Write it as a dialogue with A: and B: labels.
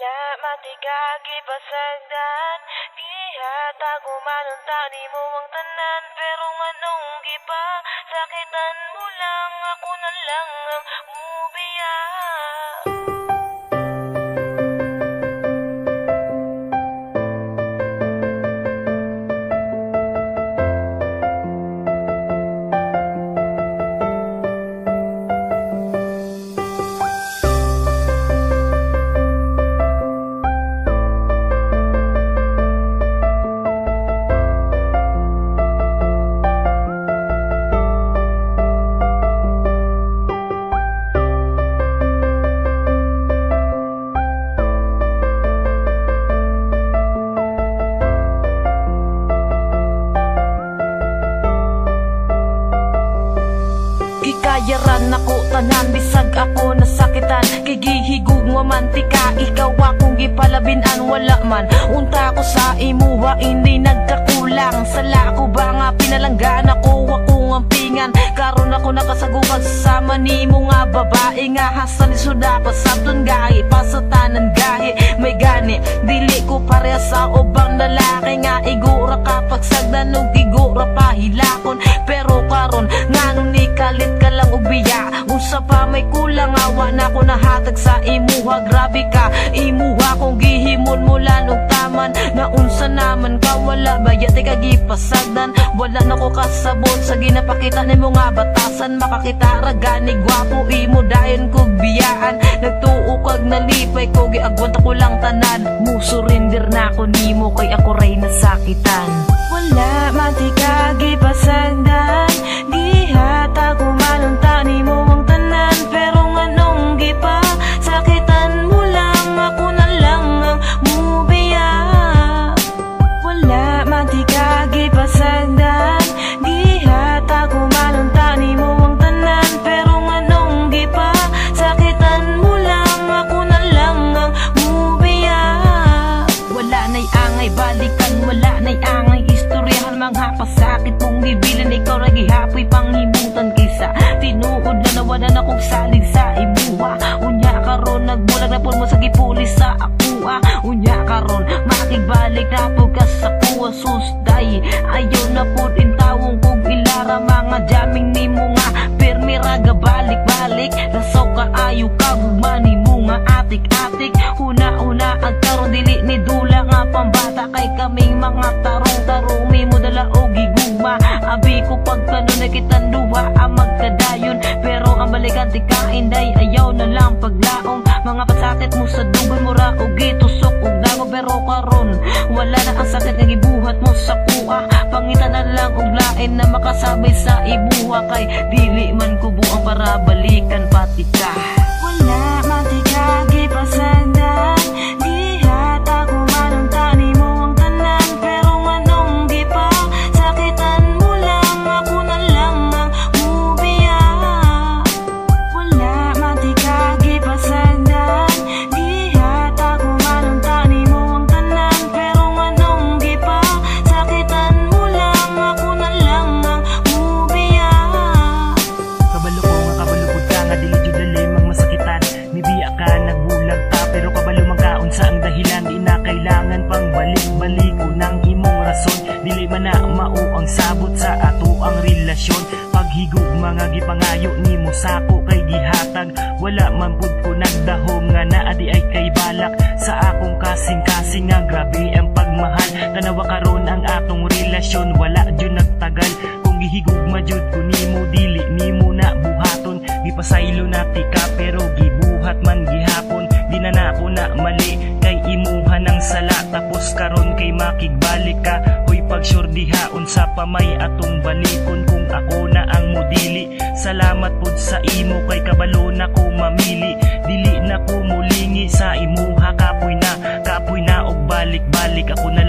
A: Wala matigagi pasagdan, gihatag umanunta ni mo ang tanan. Pero nganong gipa, sakitan mo lang, ako na lang ang mubiya.
B: Gikayaran ako tanan, bisag ako nasakitan. Gigihigug nga mantika, ikaw akong gipalabinan. Wala man, unta ko sa imuha, hindi nagkakulang. Sala ko ba nga pinalanggan ako ang pingan. Karon ako nakasagukan sama ni mo nga babae. Nga hasan isuda pasabton gahi, pasatanan gahi. May gani, dili ko pareha sa ubang lalaki. Nga igura kapag sagdan o igura pahilakon. Pero karon, nganong ni kalit ka lang ubiya. Unsa pa may kulang, awa na ko nahatag sa imuha. Grabe ka, imuha kong gihimon mula og taman. Na unsa naman ka, wala bayat ka gipasagdan. Wala na ko kasabot sa ginapakita ni mo nga batasan. Makakita ragani gwapo, imo dayon kog biyaan. Nagtuo kag nalipay ko, giagwanta ko lang tanan. Musurrender na ko nimo, kay ako ray nasakitan.
A: Wala matigagi pasagdan, gihatag umanunta ni mo ang tanan. Pero nganong gipa, sakitan mo lang, ako na lang ang mubiya. Wala matigagi pasagdan, gihatag umanunta ni mo ang tanan. Pero nganong gipa, sakitan mo lang, ako na lang ang mubiya.
B: Wala na'y angay balikan, wala na'y angay istoryahan. Mga pasakit mong gibilan, ikaw na gihapoy panghimutan. Kaysa tinuod na nawala na kong salig sa imuha. Unya karon nagbulag na po mo sa gipulis sa akua. Unya karon makigbalik na po ka sa kuwa. Susday ayaw na po din tawong kog ilara. Mga jaming ni mo nga permi raga balik-balik. Lasaw ka ayaw ka gumani mo nga atik-atik. Una-una ang karon dili ni dula nga pambata. Kay kaming mga tarong-tarong mi mo dala o giguma. Abi ko pagkano na kitang duha ang magkadayon. Pero ang balikan di kainday ayaw na lang paglaong. Mga pasakit mo sa dugay mo ra o gitusok og dago. Pero karon wala na ang sakit nga gibuhat mo sa kuha. Pangitan na lang og lain na makasabay sa ibuha. Kay dili man ko buang para balikan pati ka.
A: Wala matigagi pasagdan, gihatag umanunta ni mo ang tanan. Pero nganong gipa, sakitan mo lang, ako na lang ang mubiya. Wala matigagi pasagdan, gihatag umanunta ni mo ang tanan. Pero nganong gipa, sakitan mo lang, ako na lang ang mubiya.
C: Kabalo ko nga kabalukod ka nga dili jud dali mang masakitan. Mibiya ka nagbulag ta pero kabalo man kaon sa ang dahilan. Di na kailangan pang balik-balik unang imong rason. Dili man na mao ang sabot sa ato ang relasyon. Paghigug mga gipangayo nimo sako kay gihatag. Wala man pud ko nagdahom nga naa di ay kay balak. Sa akong kasing-kasing nga grabe ang pagmahal. Tanawa karon ang atong relasyon, wala jud nagtagal. Kung gihigugma jud ko nimo dili nimo na buhaton. Gipasaylo na tika pero gibuhat man gihapon. Di na nako na mali kay imuha ng sala. Tapos karon kay makigbalik ka. Hoy pagsurdihaon sa pamay atong balikon. Kung ako na ang modili, salamat pud sa imo kay kabalo na ko mamili. Dili na ko mulingi sa imuha. Kapoy na og balik-balik ako na